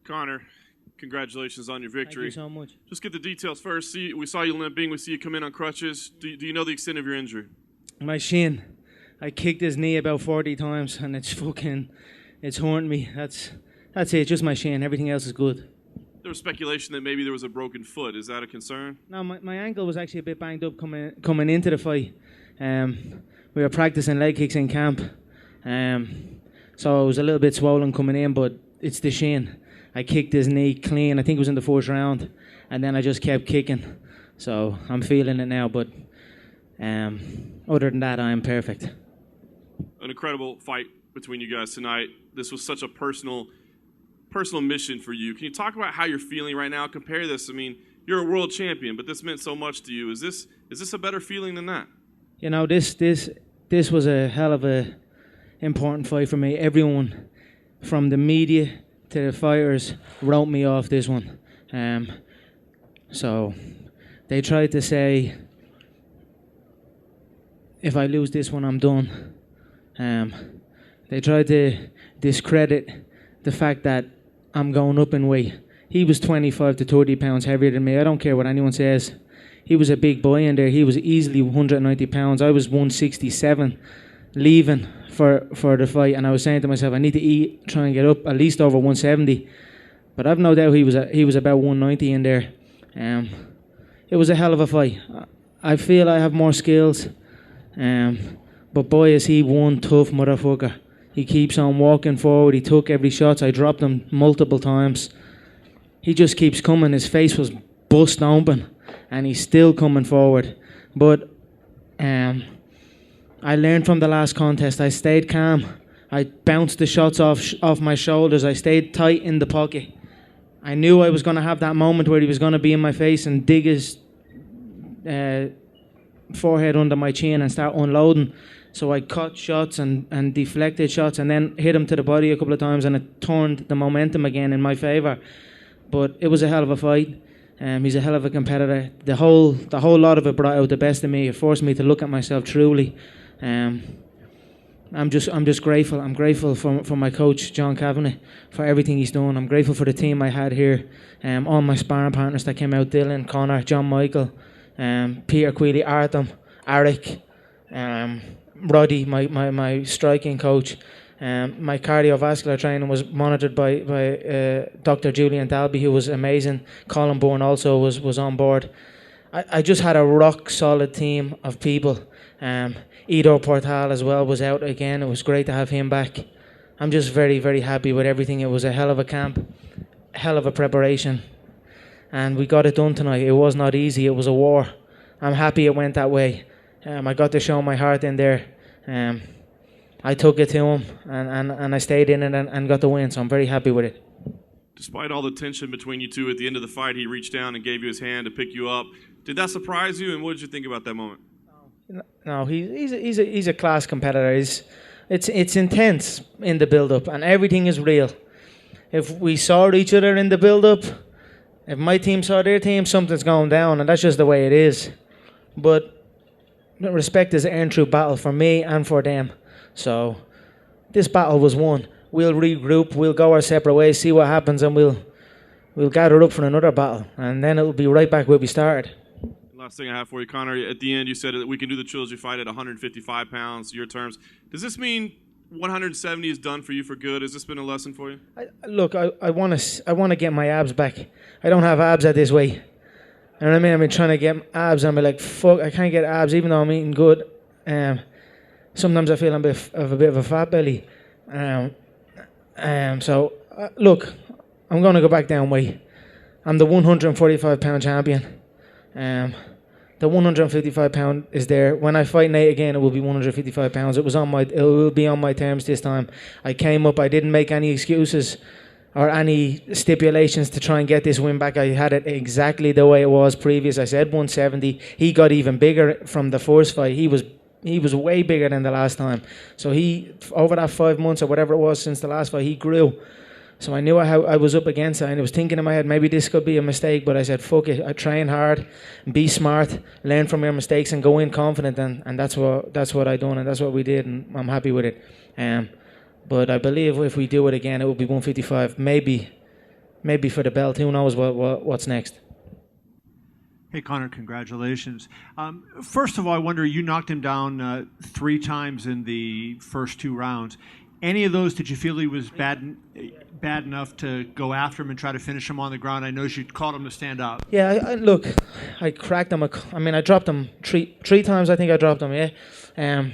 Conor, congratulations on your victory. Thank you so much. Just get the details first. We saw you limping. We see you come in on crutches. Do you know the extent of your injury? My shin. I kicked his knee about 40 times and it's hurting me. That's it, just my shin. Everything else is good. There was speculation that maybe there was a broken foot. Is that a concern? No, my ankle was actually a bit banged up coming into the fight. We were practicing leg kicks in camp. So it was a little bit swollen coming in, but it's the shin. I kicked his knee clean. I think it was in the first round. And then I just kept kicking. So I'm feeling it now, but other than that, I am perfect. An incredible fight between you guys tonight. This was such a personal mission for you. Can you talk about how you're feeling right now? Compare this. I mean, you're a world champion, but this meant so much to you. Is this a better feeling than that? You know, this was a hell of a important fight for me. Everyone, from the media to the fighters, wrote me off this one. So they tried to say, if I lose this one, I'm done. They tried to discredit the fact that I'm going up in weight. He was 25 to 30 pounds heavier than me. I don't care what anyone says. He was a big boy in there. He was easily 190 pounds. I was 167 leaving for the fight, and I was saying to myself, I need to eat, try and get up at least over 170. But I've no doubt he was about 190 in there. It was a hell of a fight. I feel I have more skills, but boy, is he one tough motherfucker. He keeps on walking forward. He took every shot. I dropped him multiple times. He just keeps coming. His face was bust open, and he's still coming forward. But I learned from the last contest. I stayed calm. I bounced the shots off my shoulders. I stayed tight in the pocket. I knew I was going to have that moment where he was going to be in my face and dig his forehead under my chin and start unloading. So I cut shots and deflected shots and then hit him to the body a couple of times, and it turned the momentum again in my favour. But it was a hell of a fight. He's a hell of a competitor. The whole lot of it brought out the best of me. It forced me to look at myself truly. I'm just grateful. I'm grateful for my coach, John Kavanagh, for everything he's done. I'm grateful for the team I had here. All my sparring partners that came out, Dylan, Conor, John Michael, Peter Queally, Artem, Arik, Roddy, my striking coach. My cardiovascular training was monitored by Dr. Julian Dalby, who was amazing. Colin Bourne also was on board. I just had a rock solid team of people. Ido Portal as well was out again. It was great to have him back. I'm just very, very happy with everything. It was a hell of a camp, hell of a preparation, and we got it done tonight. It was not easy. It was a war. I'm happy it went that way. I got to show my heart in there. I took it to him, and I stayed in it and got the win, so I'm very happy with it. Despite all the tension between you two at the end of the fight, he reached down and gave you his hand to pick you up. Did that surprise you, and what did you think about that moment? No, he's a class competitor. It's intense in the build-up, and everything is real. If we saw each other in the build-up, if my team saw their team, something's going down, and that's just the way it is. But respect is an earned through battle for me and for them. So this battle was won. We'll regroup, we'll go our separate ways, see what happens, and we'll gather up for another battle, and then it'll be right back where we started. Last thing I have for you, Conor, at the end you said that we can do the trilogy fight at 155 pounds, your terms. Does this mean 170 is done for you for good? Has this been a lesson for you? I want to get my abs back. I don't have abs at this weight. You know what I mean? I've been trying to get abs, and I'm like, fuck, I can't get abs even though I'm eating good. Sometimes I feel I'm a bit of a fat belly. So look, I'm going to go back down weight. I'm the 145 pound champion. The 155 pound is there. When I fight Nate again, it will be 155 pounds. It will be on my terms this time. I came up. I didn't make any excuses or any stipulations to try and get this win back. I had it exactly the way it was previous. I said 170. He got even bigger from the first fight. He was way bigger than the last time. So he, over that 5 months or whatever it was since the last fight, he grew. So I knew I was up against it, and I was thinking in my head, maybe this could be a mistake, but I said, fuck it, I train hard, be smart, learn from your mistakes, and go in confident, and that's what I done, and that's what we did, and I'm happy with it. But I believe if we do it again, it will be 155, maybe maybe for the belt. Who knows what's next? Hey, Conor, congratulations. First of all, I wonder, you knocked him down 3 times in the first 2 rounds. Any of those, did you feel he was bad enough to go after him and try to finish him on the ground? I know you called him to stand up. Yeah, look, I cracked him. I dropped him three times. I think I dropped him. Yeah,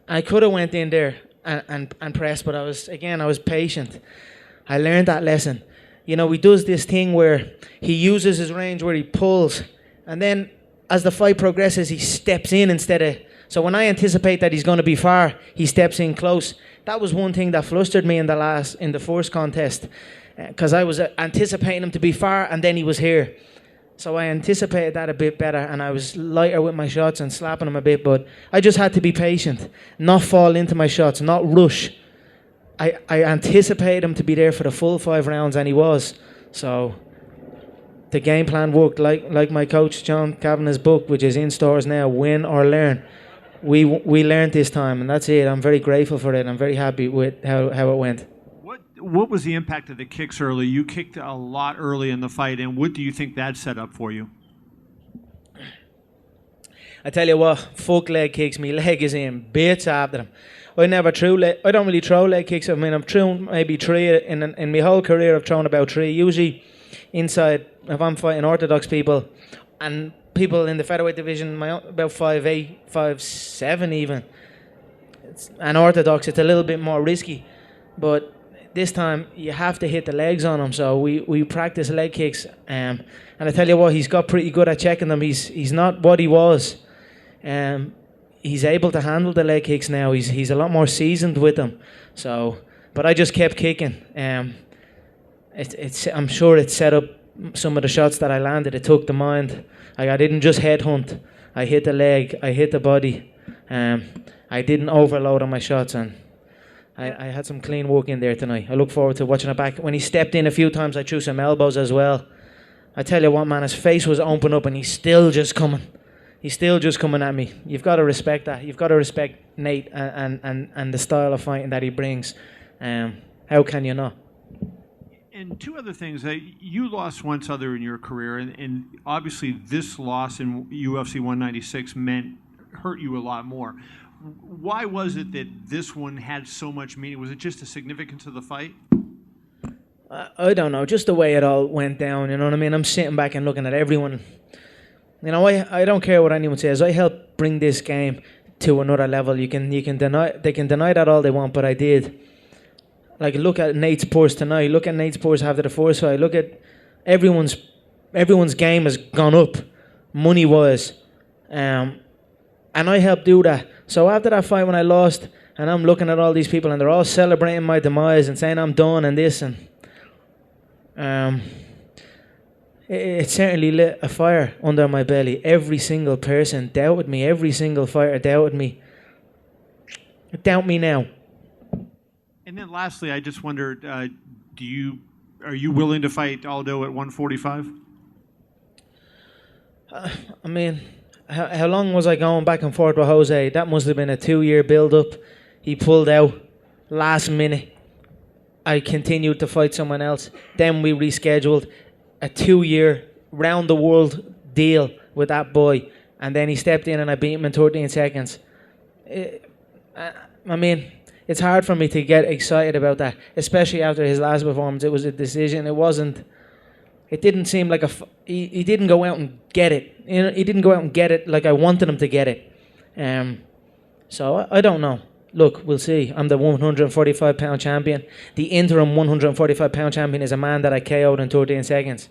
I could have went in there and pressed, but I was patient. I learned that lesson. You know, he does this thing where he uses his range, where he pulls, and then as the fight progresses, he steps in instead of. So when I anticipate that he's going to be far, he steps in close. That was one thing that flustered me in the first contest, because I was anticipating him to be far, and then he was here. So I anticipated that a bit better, and I was lighter with my shots and slapping him a bit. But I just had to be patient, not fall into my shots, not rush. I anticipated him to be there for the full 5 rounds, and he was. So the game plan worked, like my coach John Kavanagh's book, which is in stores now, Win or Learn. We learned this time, and that's it. I'm very grateful for it. I'm very happy with how it went. What was the impact of the kicks early? You kicked a lot early in the fight, and what do you think that set up for you? I tell you what, fuck leg kicks. My leg is in bits after them. I don't really throw leg kicks. I mean, I've thrown maybe 3 in my whole career. I've thrown about 3. Usually inside, if I'm fighting orthodox people, and people in the featherweight division, about 5'8", 5'7" even. And orthodox, it's a little bit more risky. But this time, you have to hit the legs on him. So we practice leg kicks. And I tell you what, he's got pretty good at checking them. He's not what he was. He's able to handle the leg kicks now. He's a lot more seasoned with them. So, but I just kept kicking. I'm sure it set up some of the shots that I landed. It took the mind. I didn't just headhunt. I hit the leg. I hit the body. I didn't overload on my shots, and I had some clean work in there tonight. I look forward to watching it back. When he stepped in a few times, I threw some elbows as well. I tell you what, man, his face was open up, and he's still just coming. He's still just coming at me. You've got to respect that. You've got to respect Nate and the style of fighting that he brings. How can you not? And 2 other things. You lost once other in your career, and obviously this loss in UFC 196 hurt you a lot more. Why was it that this one had so much meaning? Was it just the significance of the fight? I don't know. Just the way it all went down, you know what I mean? I'm sitting back and looking at everyone. You know, I don't care what anyone says. I helped bring this game to another level. They can deny that all they want, but I did. Like, look at Nate's purse tonight. Look at Nate's purse after the first fight. Look at everyone's game has gone up, money-wise. And I helped do that. So after that fight when I lost, and I'm looking at all these people, and they're all celebrating my demise and saying I'm done and this, and it certainly lit a fire under my belly. Every single person doubted me. Every single fighter doubted me. Doubt me now. And then lastly, I just wondered, are you willing to fight Aldo at 145? I mean, how long was I going back and forth with Jose? That must have been a 2-year build-up. He pulled out last minute. I continued to fight someone else. Then we rescheduled a 2-year round-the-world deal with that boy. And then he stepped in and I beat him in 13 seconds. I mean, it's hard for me to get excited about that, especially after his last performance. It was a decision. It didn't seem like he didn't go out and get it. You know, he didn't go out and get it like I wanted him to get it. So I don't know. Look, we'll see. I'm the 145-pound champion. The interim 145-pound champion is a man that I KO'd in 13 seconds.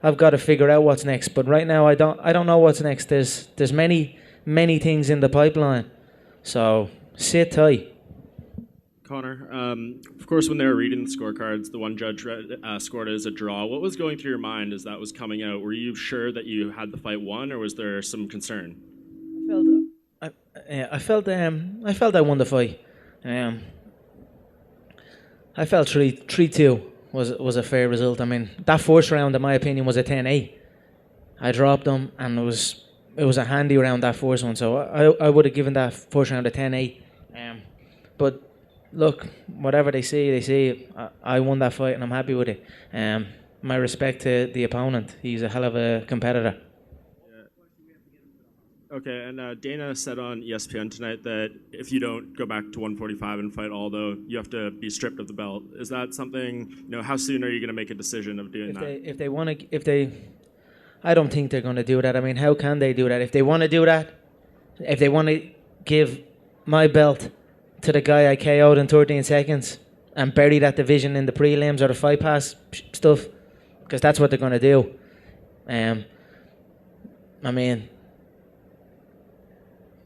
I've got to figure out what's next. But right now, I don't know what's next. There's many things in the pipeline. So sit tight. Conor, of course, when they were reading the scorecards, the one judge scored it as a draw. What was going through your mind as that was coming out? Were you sure that you had the fight won, or was there some concern? I felt I won the fight. I felt 3-2 was a fair result. I mean, that first round, in my opinion, was a 10-8. I dropped them, and it was a handy round, that first one. So I would have given that first round a 10-8. But look, whatever they see. I won that fight, and I'm happy with it. my respect to the opponent. He's a hell of a competitor. Okay, and Dana said on ESPN tonight that if you don't go back to 145 and fight Aldo, you have to be stripped of the belt. Is that something, how soon are you going to make a decision of doing that? I don't think they're going to do that. I mean, how can they do that? If they want to do that, if they want to give my belt to the guy I KO'd in 13 seconds and bury that division in the prelims or the fight pass stuff, because that's what they're going to do. I mean,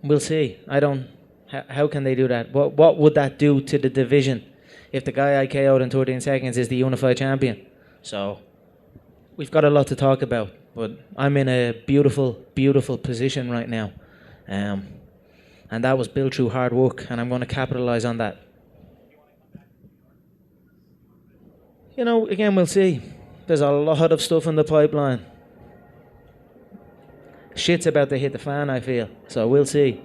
we'll see. How can they do that? What would that do to the division if the guy I KO'd in 13 seconds is the unified champion? So we've got a lot to talk about, but I'm in a beautiful, beautiful position right now. And that was built through hard work, and I'm going to capitalize on that. Again, we'll see. There's a lot of stuff in the pipeline. Shit's about to hit the fan, I feel. So we'll see.